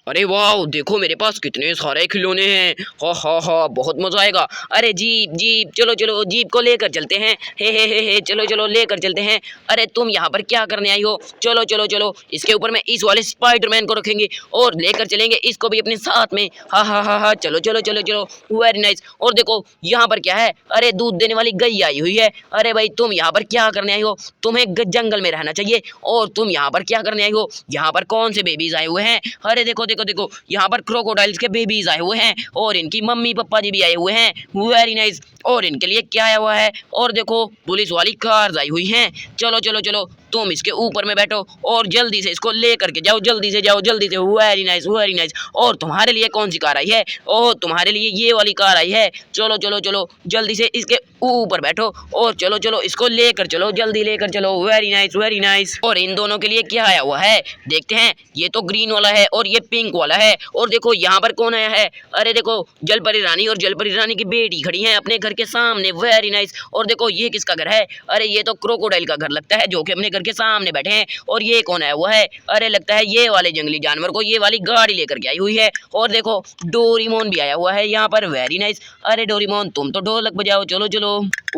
अरे वाह, देखो मेरे पास कितने सारे खिलौने हैं। हा हा हा, बहुत मजा आएगा। अरे जीप जीप, चलो चलो जीप को लेकर चलते हैं। हे, चलो चलो लेकर चलते हैं। अरे तुम यहाँ पर क्या करने आई हो? चलो चलो चलो, इसके ऊपर में इस वाले स्पाइडरमैन को रखेंगे और लेकर चलेंगे इसको भी अपने साथ में। हा, चलो चलो चलो चलो, वेरी नाइस। और देखो यहाँ पर क्या है? अरे दूध देने वाली गई आई हुई है। अरे भाई तुम यहाँ पर क्या करने आई हो? तुम्हें जंगल में रहना चाहिए। और तुम यहाँ पर क्या करने आई हो? यहाँ पर कौन से बेबीज आए हुए हैं? अरे देखो देखो देखो, यहाँ पर क्रोकोडाइल्स के बेबीज आए हुए हैं और इनकी मम्मी पापा जी भी आए हुए हैं। Very nice. और इनके लिए क्या आया हुआ है? और देखो पुलिस वाली कार्स आई हुई हैं। चलो चलो चलो, तुम इसके ऊपर में बैठो और जल्दी से इसको ले करके जाओ, जल्दी से जाओ, जल्दी से। Very nice very nice. और तुम्हारे लिए कौन सी कार आई है? ओह, तुम्हारे लिए ये वाली कार आई है। चलो चलो चलो, जल्दी से इसके ऊपर बैठो और चलो चलो इसको लेकर चलो, जल्दी लेकर चलो। Very nice very nice. और इन दोनों के लिए क्या आया हुआ है देखते हैं। ये तो ग्रीन वाला है और ये पिंक वाला है। और देखो यहाँ पर कौन आया है? अरे देखो, जलपरी रानी और जलपरी रानी की बेटी खड़ी है अपने घर के सामने। Very nice. और देखो ये किसका घर है? अरे ये तो क्रोकोडाइल का घर लगता है, जो कि अपने घर के सामने बैठे हैं। और ये कौन आया हुआ है? अरे लगता है ये वाले जंगली जानवर को ये वाली गाड़ी लेकर के आई हुई है। और देखो डोरीमोन भी आया हुआ है यहाँ पर। Very nice. अरे डोरीमोन, तुम तो ढोलक बजाओ, चलो चलो।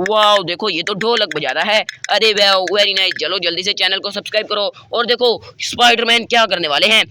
वाओ, देखो ये तो ढोलक बजा रहा है। अरे वाओ, वेरी नाइस। चलो जल्दी से चैनल को सब्सक्राइब करो। और देखो स्पाइडरमैन क्या करने वाले हैं।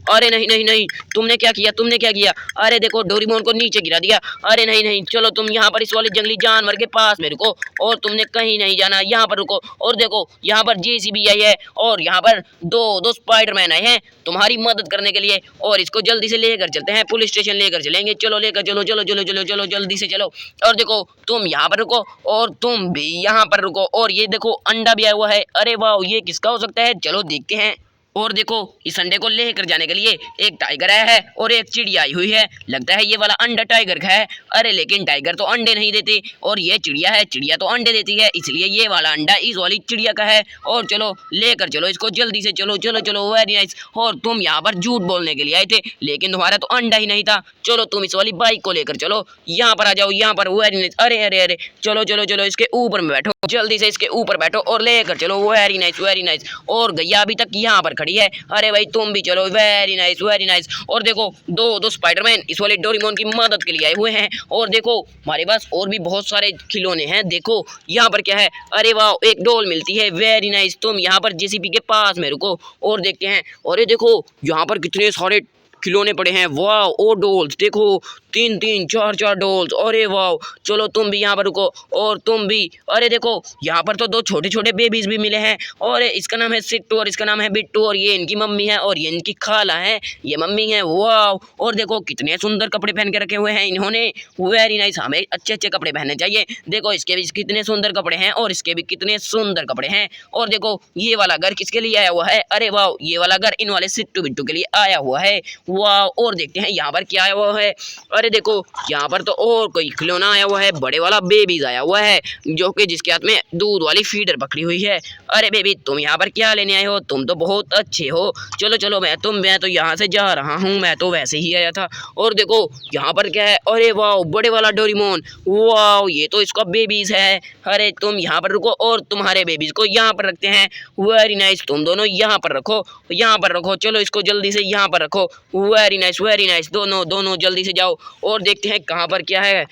अरे नहीं नहीं नहीं, तुमने क्या किया, तुमने क्या किया? अरे देखो डोरीमोन को नीचे गिरा दिया। अरे नहीं नहीं, चलो तुम यहाँ पर इस वाले जंगली जानवर के पास में रुको और तुमने कहीं नहीं जाना, यहाँ पर रुको। और देखो यहाँ पर जेसीबी आई है और यहाँ पर दो दो स्पाइडरमैन आए हैं तुम्हारी मदद करने के लिए। और इसको जल्दी से लेकर चलते हैं, पुलिस स्टेशन लेकर चलेंगे। चलो लेकर चलो, चलो चलो चलो चलो, जल्दी से चलो। और देखो तुम यहाँ पर रुको और तुम भी यहाँ पर रुको। और ये देखो अंडा भी आया हुआ है। अरे वाह, ये किसका हो सकता है? चलो देखते हैं। और देखो इस अंडे को लेकर जाने के लिए एक टाइगर आया है और एक चिड़िया आई हुई है। लगता है ये वाला अंडा टाइगर का है। अरे लेकिन टाइगर तो अंडे नहीं देते और ये चिड़िया है, चिड़िया तो अंडे देती है, इसलिए ये वाला अंडा इस वाली चिड़िया का है। और चलो लेकर चलो इसको जल्दी से, चलो चलो चलो। Very nice. और तुम यहाँ पर झूठ बोलने के लिए आए थे, लेकिन तुम्हारा तो अंडा ही नहीं था। चलो तुम इस वाली बाइक को लेकर चलो, यहाँ पर आ जाओ, यहाँ पर। Very nice. अरे अरे अरे, चलो चलो चलो, इसके ऊपर में बैठो, जल्दी से इसके ऊपर बैठो और लेकर चलो। Very nice very nice. और गैया अभी तक यहाँ पर खड़ी है। अरे भाई तुम भी चलो। Very nice very nice. और देखो दो दो स्पाइडरमैन इस वाले डोरेमोन की मदद के लिए आए हुए हैं। और देखो हमारे पास और भी बहुत सारे खिलौने हैं। देखो यहाँ पर क्या है? अरे वाह, एक डॉल मिलती है। Very nice. तुम यहाँ पर जेसीबी के पास में रुको और देखते हैं। अरे देखो यहाँ पर कितने सारे खिलौने पड़े हैं। वाह, ओ डॉल्स देखो, तीन तीन चार चार डॉल्स। अरे वाह, चलो तुम भी यहाँ पर रुको और तुम भी। अरे देखो यहाँ पर तो दो छोटे छोटे बेबीज भी मिले हैं। और इसका नाम है सिट्टू और इसका नाम है बिट्टू। और ये इनकी मम्मी है और ये इनकी खाला है, ये मम्मी है। वाह, और देखो कितने सुंदर कपड़े पहन के रखे हुए हैं इन्होंने। Very nice. हमें अच्छे अच्छे कपड़े पहनने चाहिए। देखो इसके भी कितने सुंदर कपड़े हैं और इसके भी कितने सुंदर कपड़े हैं। और देखो ये वाला घर किसके लिए आया हुआ है? अरे वाह, ये वाला घर इन वाले सिट्टू बिट्टू के लिए आया हुआ है। वाह, और देखते हैं यहाँ पर क्या आया हुआ है। अरे देखो यहाँ पर तो और कोई खिलौना आया हुआ है, बड़े वाला बेबीज आया हुआ है, जो कि जिसके हाथ में दूध वाली फीडर पकड़ी हुई है। अरे बेबी, तुम यहाँ पर क्या लेने आए हो? तुम तो बहुत अच्छे हो। चलो चलो, मैं तो यहाँ से जा रहा हूँ, मैं तो वैसे ही आया था। और देखो यहाँ पर क्या है? अरे वाह, बड़े वाला डोरेमोन। वाह, ये तो इसका बेबीज है। अरे तुम यहाँ पर रुको और तुम्हारे बेबीज को यहाँ पर रखते हैं। Very nice. तुम दोनों यहाँ पर रखो, यहाँ पर रखो। चलो इसको जल्दी से यहाँ पर रखो। Very nice very nice. दोनों दोनों जल्दी से जाओ और देखते हैं कहाँ पर क्या है।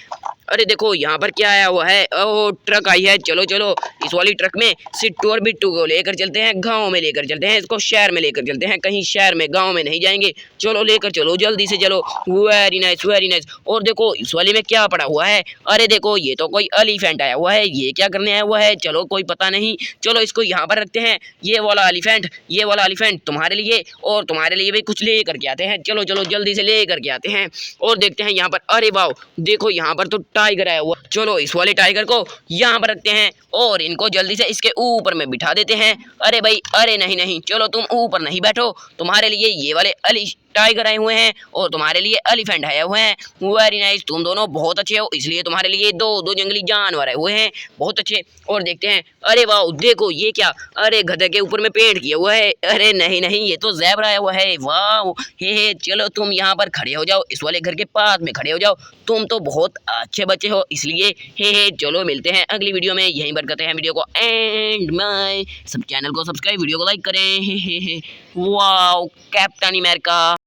अरे देखो यहाँ पर क्या आया हुआ है? ओह, ट्रक आई है। चलो चलो इस वाली ट्रक में सिट्टू और बिट्टू को लेकर चलते हैं, गांव में लेकर चलते हैं, इसको शहर में लेकर चलते हैं। कहीं शहर में, गांव में नहीं जाएंगे। चलो लेकर चलो, जल्दी से चलो। Very nice very nice. और देखो इस वाली में क्या पड़ा हुआ है? अरे देखो ये तो कोई एलिफेंट आया हुआ है। ये क्या करने आया हुआ है? चलो कोई पता नहीं, चलो इसको यहाँ पर रखते हैं। ये वाला एलिफेंट तुम्हारे लिए और तुम्हारे लिए भी कुछ ले करके आते हैं। चलो चलो जल्दी से ले करके आते हैं और देखते हैं यहाँ पर। अरे वाह, देखो यहाँ पर तो टाइगर आया हुआ। चलो इस वाले टाइगर को यहाँ पर रखते हैं और इनको जल्दी से इसके ऊपर में बिठा देते हैं। अरे भाई, अरे नहीं नहीं, चलो तुम ऊपर नहीं बैठो, तुम्हारे लिए ये वाले टाइगर आए हुए हैं और तुम्हारे लिए एलिफेंट आए हुए हैं। वेरी नाइस, तुम दोनों बहुत अच्छे हो, इसलिए तुम्हारे लिए दो दो जंगली जानवर आए हुए हैं, बहुत अच्छे। और देखते हैं, अरे वाह देखो ये क्या, अरे गधे के ऊपर में पेंट किया हुआ है, अरे नहीं नहीं ये तो ज़ेब्रा आया हुआ है, वाह। हे चलो तुम यहाँ पर खड़े हो जाओ, इस वाले घर के पास में खड़े हो जाओ, तुम तो बहुत अच्छे बच्चे हो, इसलिए हे चलो मिलते हैं अगली वीडियो में, यहीं पर करते हैं वीडियो को एंड माय सब चैनल को सब्सक्राइब, वीडियो को लाइक करें। हे वाओ कैप्टन अमेरिका।